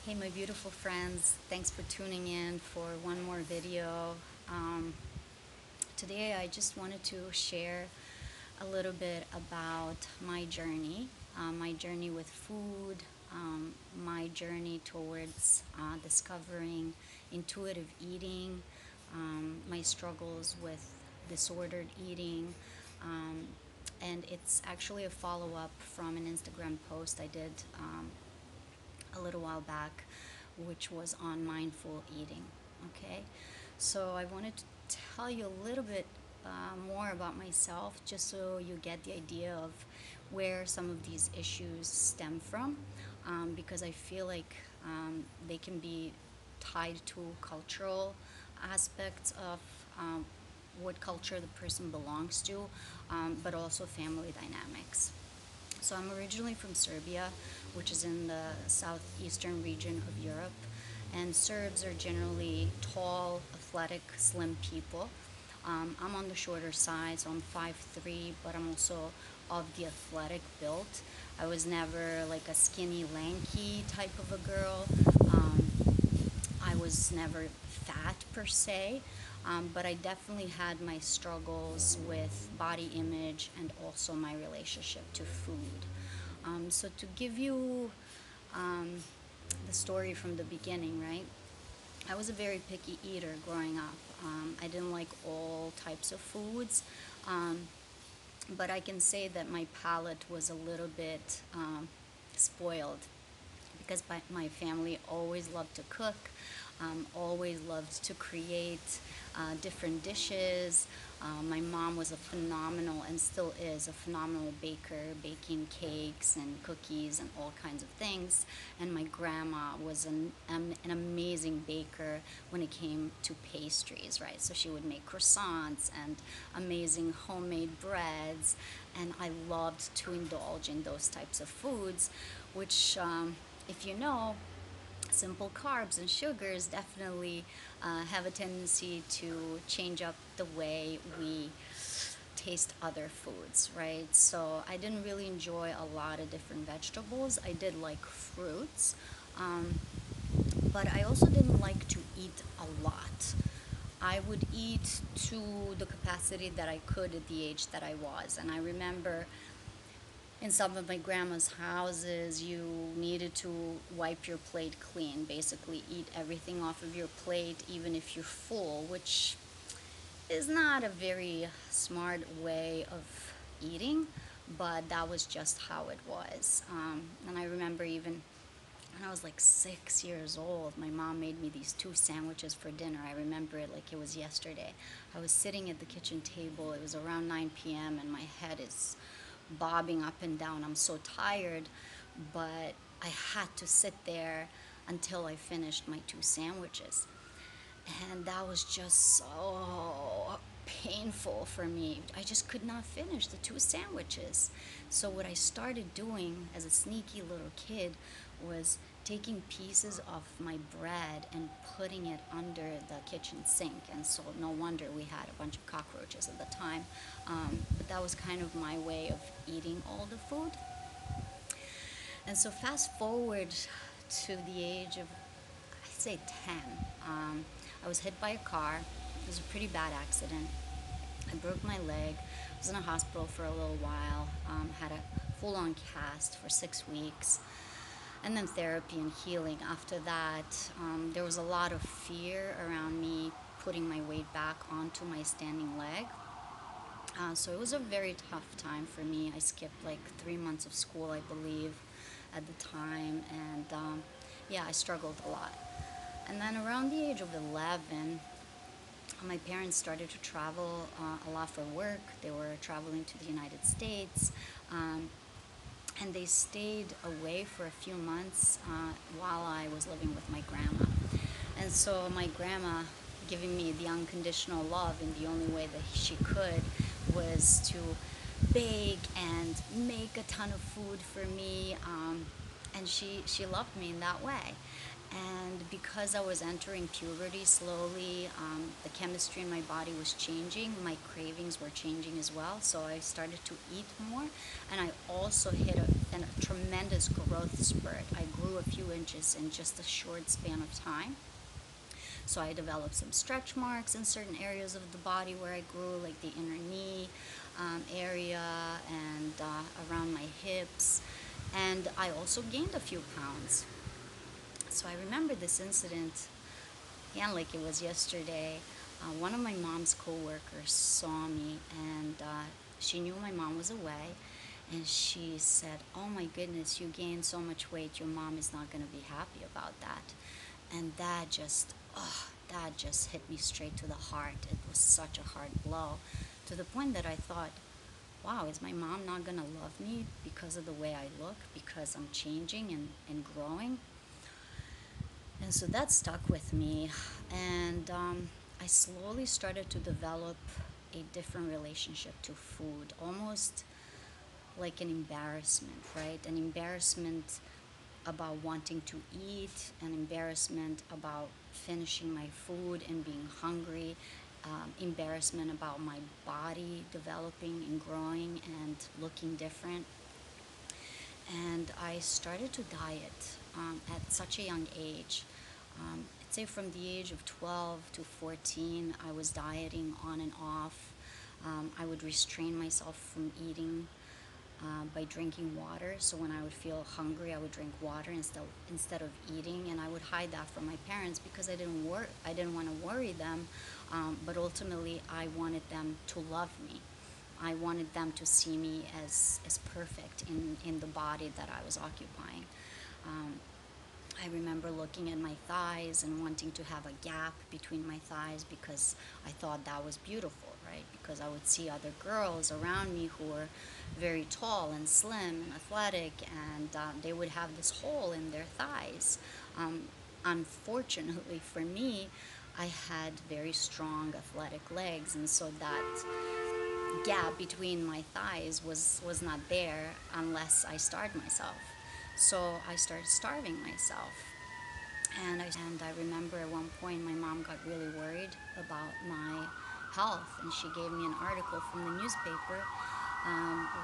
Hey my beautiful friends, thanks for tuning in for one more video. Um, Today I just wanted to share a little bit about my journey with food, my journey towards discovering intuitive eating, my struggles with disordered eating, um, and it's actually a follow-up from an Instagram post I did a little while back, which was on mindful eating. Okay, so I wanted to tell you a little bit more about myself, just so you get the idea of where some of these issues stem from, because I feel like they can be tied to cultural aspects of what culture the person belongs to, but also family dynamics. So I'm originally from Serbia, which is in the southeastern region of Europe. And Serbs are generally tall, athletic, slim people. I'm on the shorter side, so I'm 5'3", but I'm also of the athletic build. I was never like a skinny, lanky type of a girl. Um, I was never fat per se, but I definitely had my struggles with body image and also my relationship to food. So to give you um, the story from the beginning, right? I was a very picky eater growing up. I didn't like all types of foods, um, but I can say that my palate was a little bit spoiled because my family always loved to cook, always loved to create different dishes. My mom was a phenomenal, and still is a phenomenal baker, baking cakes and cookies and all kinds of things. And my grandma was an amazing baker when it came to pastries, right? So she would make croissants and amazing homemade breads, and I loved to indulge in those types of foods, which if you know, simple carbs and sugars definitely have a tendency to change up the way we taste other foods, right? So I didn't really enjoy a lot of different vegetables. I did like fruits, um, but I also didn't like to eat a lot. I would eat to the capacity that I could at the age that I was. And I remember in some of my grandma's houses, you needed to wipe your plate clean, basically eat everything off of your plate, even if you're full, which is not a very smart way of eating, but that was just how it was. And I remember even when I was like 6 years old, my mom made me these two sandwiches for dinner. I remember it like it was yesterday. I was sitting at the kitchen table. It was around 9 p.m., and my head is bobbing up and down. I'm so tired, but I had to sit there until I finished my two sandwiches. And that was just so painful for me. I just could not finish the two sandwiches. So what I started doing as a sneaky little kid was taking pieces of my bread and putting it under the kitchen sink. And so no wonder we had a bunch of cockroaches at the time. But that was kind of my way of eating all the food. And so fast forward to the age of, I'd say 10. I was hit by a car. It was a pretty bad accident. I broke my leg. I was in a hospital for a little while. Had a full-on cast for 6 weeks, and then therapy and healing. After that, there was a lot of fear around me putting my weight back onto my standing leg. So it was a very tough time for me. I skipped like 3 months of school, I believe, at the time, and yeah, I struggled a lot. And then around the age of 11, my parents started to travel a lot for work. They were traveling to the United States, um, and they stayed away for a few months while I was living with my grandma. And so my grandma, giving me the unconditional love in the only way that she could, was to bake and make a ton of food for me. And she loved me in that way. And because I was entering puberty slowly, the chemistry in my body was changing. My cravings were changing as well. So I started to eat more. And I also hit a tremendous growth spurt. I grew a few inches in just a short span of time. So I developed some stretch marks in certain areas of the body where I grew, like the inner knee area and around my hips. And I also gained a few pounds. So I remember this incident, and like it was yesterday. One of my mom's coworkers saw me, and she knew my mom was away, and she said, "Oh my goodness, you gained so much weight. Your mom is not going to be happy about that." And that just hit me straight to the heart. It was such a hard blow, to the point that I thought, wow, is my mom not going to love me because of the way I look, because I'm changing and growing? And so that stuck with me. And I slowly started to develop a different relationship to food, almost like an embarrassment, right? An embarrassment about wanting to eat, an embarrassment about finishing my food and being hungry, embarrassment about my body developing and growing and looking different. And I started to diet at such a young age. I'd say from the age of 12 to 14, I was dieting on and off. I would restrain myself from eating by drinking water. So when I would feel hungry, I would drink water instead of eating, and I would hide that from my parents because I didn't want to worry them, but ultimately I wanted them to love me. I wanted them to see me as perfect in the body that I was occupying. Um, I remember looking at my thighs and wanting to have a gap between my thighs because I thought that was beautiful, right? Because I would see other girls around me who were very tall and slim and athletic, and they would have this hole in their thighs. Um, Unfortunately for me, I had very strong athletic legs, and so that gap between my thighs was not there unless I starved myself. So I started starving myself. And I remember at one point my mom got really worried about my health, and she gave me an article from the newspaper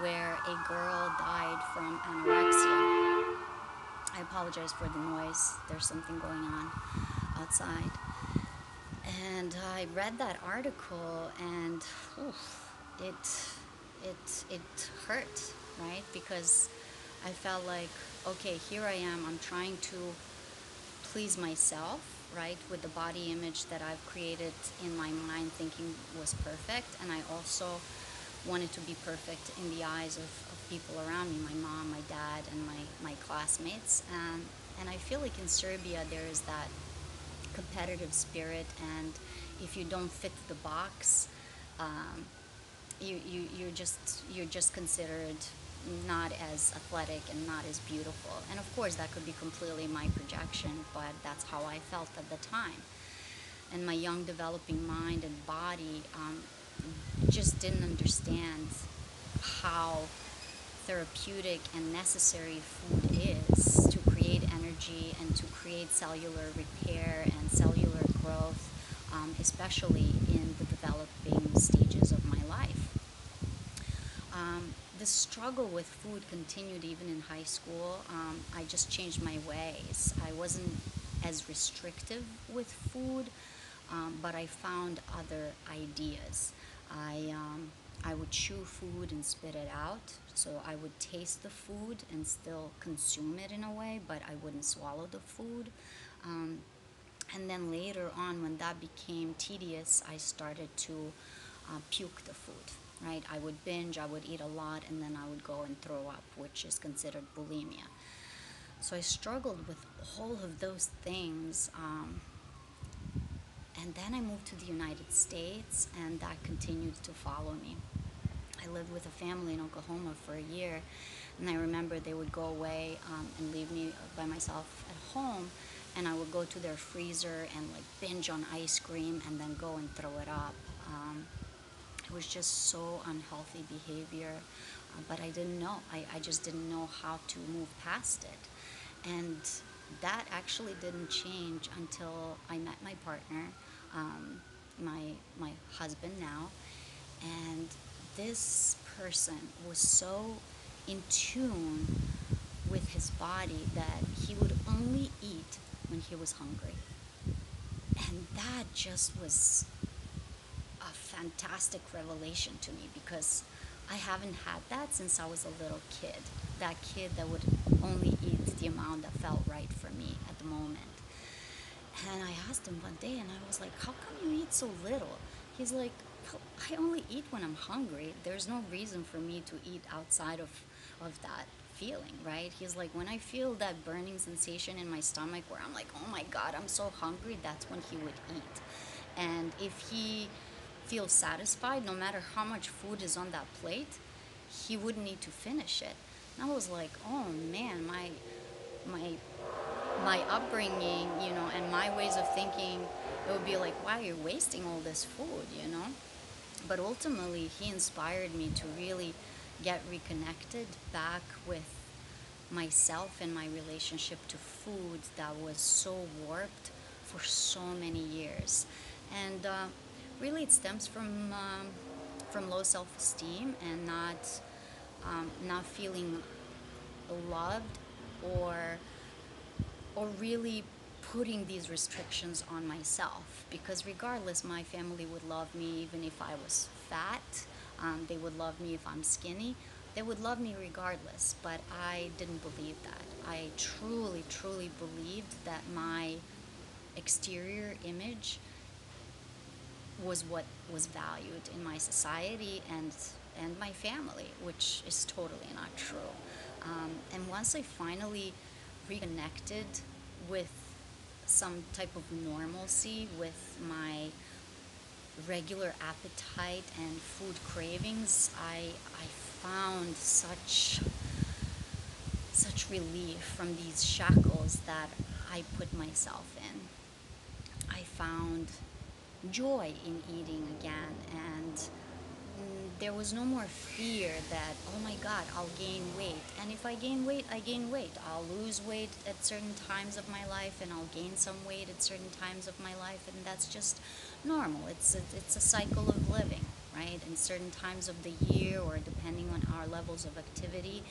where a girl died from anorexia. I apologize for the noise. There's something going on outside. And I read that article, and oof, it hurt, right? Because I felt like, okay, here I am. I'm trying to please myself, right, with the body image that I've created in my mind, thinking was perfect, and I also wanted to be perfect in the eyes of people around me, my mom, my dad, and my classmates. And I feel like in Serbia there is that competitive spirit, and if you don't fit the box, um, you're just considered not as athletic and not as beautiful. And of course that could be completely my projection, but that's how I felt at the time. And my young developing mind and body just didn't understand how therapeutic and necessary food is to create energy and to create cellular repair and cellular growth, especially in the developing stages of my life. The struggle with food continued even in high school. I just changed my ways. I wasn't as restrictive with food, but I found other ideas. I would chew food and spit it out. So I would taste the food and still consume it in a way, but I wouldn't swallow the food. Um, and then later on, when that became tedious, I started to puke the food, right? I would binge, I would eat a lot, and then I would go and throw up, which is considered bulimia. So I struggled with all of those things. And then I moved to the United States, and that continued to follow me. I lived with a family in Oklahoma for a year, and I remember they would go away and leave me by myself at home, and I would go to their freezer and like binge on ice cream and then go and throw it up. It was just so unhealthy behavior, but I didn't know. I just didn't know how to move past it. And that actually didn't change until I met my partner, um, my husband now, and this person was so in tune with his body that he would only eat when he was hungry. And that just was a fantastic revelation to me because I haven't had that since I was a little kid. That kid that would only eat the amount that felt right for me at the moment. And I asked him one day, and I was like, "How come you eat so little?" He's like, "Well, I only eat when I'm hungry. There's no reason for me to eat outside of that feeling, right?" He's like, "When I feel that burning sensation in my stomach where I'm like, oh my God, I'm so hungry," that's when he would eat. And if he feels satisfied, no matter how much food is on that plate, he wouldn't need to finish it. And I was like, oh man, my my upbringing, and my ways of thinking, it would be like, why are you wasting all this food? But ultimately, he inspired me to really get reconnected back with myself and my relationship to food that was so warped for so many years. And really, it stems from low self-esteem and not feeling loved, or really putting these restrictions on myself, because regardless, my family would love me even if I was fat. They would love me if I'm skinny. They would love me regardless, but I didn't believe that. I truly, truly believed that my exterior image was what was valued in my society and my family, which is totally not true. And once I finally reconnected with some type of normalcy with my regular appetite and food cravings, I found such relief from these shackles that I put myself in. I found joy in eating again, and there was no more fear that, oh my God, I'll gain weight. And if I gain weight, I gain weight. I'll lose weight at certain times of my life, and I'll gain some weight at certain times of my life, and that's just normal. It's a cycle of living, right? In certain times of the year, or depending on our levels of activity,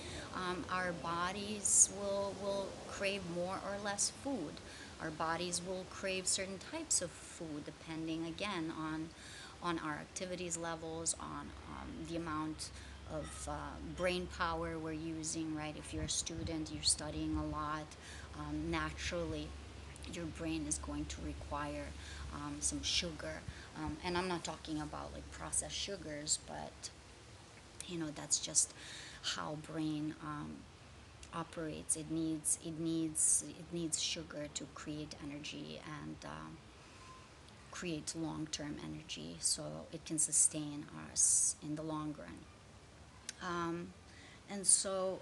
our bodies will crave more or less food. Our bodies will crave certain types of food depending, again, on our activities levels, on the amount of brain power we're using, right? If you're a student, you're studying a lot, naturally your brain is going to require some sugar. And I'm not talking about like processed sugars, but that's just how brain operates. It needs sugar to create energy and create long-term energy, so it can sustain us in the long run. And so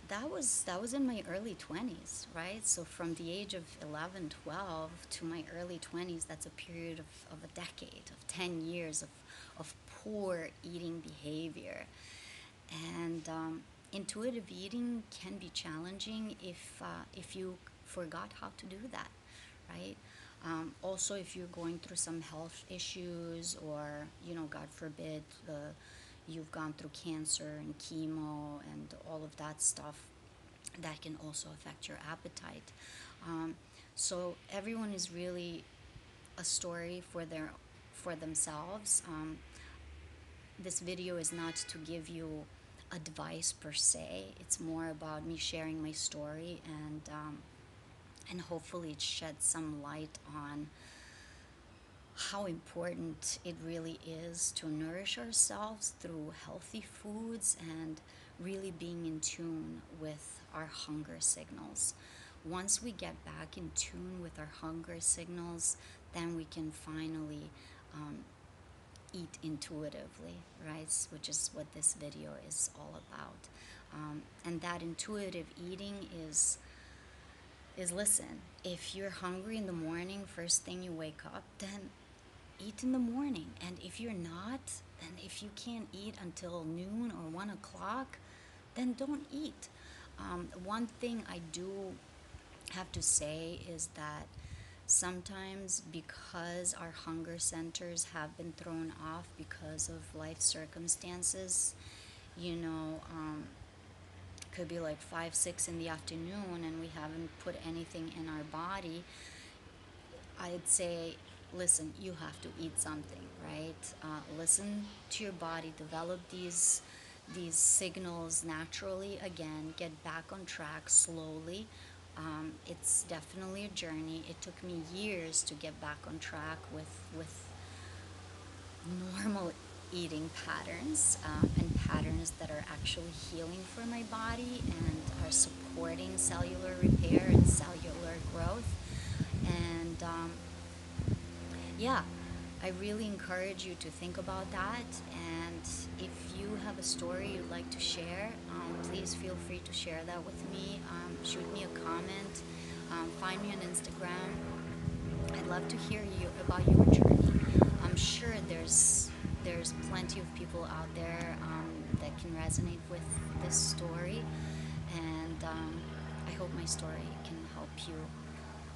that was in my early 20s, right? So from the age of 11, 12 to my early 20s, that's a period of a decade, of 10 years of poor eating behavior. And intuitive eating can be challenging if you forgot how to do that, right? Also, if you're going through some health issues, or God forbid, you've gone through cancer and chemo and all of that stuff, that can also affect your appetite. Um, so everyone is really a story for themselves. This video is not to give you advice per se. It's more about me sharing my story, and hopefully it sheds some light on how important it really is to nourish ourselves through healthy foods and really being in tune with our hunger signals. Once we get back in tune with our hunger signals, then we can finally um, eat intuitively, right? Which is what this video is all about. And that intuitive eating is, listen, if you're hungry in the morning, first thing you wake up, then eat in the morning. And if you're not, then if you can't eat until noon or 1 o'clock, then don't eat. One thing I do have to say is that sometimes, because our hunger centers have been thrown off because of life circumstances, you know, um, could be like 5, 6 in the afternoon and we haven't put anything in our body, I'd say, listen, you have to eat something, right? Listen to your body, develop these signals naturally again, get back on track slowly. It's definitely a journey. It took me years to get back on track with normal eating patterns, and patterns that are actually healing for my body and are supporting cellular repair and cellular growth. And yeah, I really encourage you to think about that. And if you have a story you'd like to share, please feel free to share that with me. Shoot me a comment. Find me on Instagram. I'd love to hear you about your journey. I'm sure there's plenty of people out there that can resonate with this story, and I hope my story can help you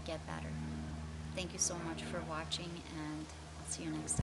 get better. Thank you so much for watching, and I'll see you next time.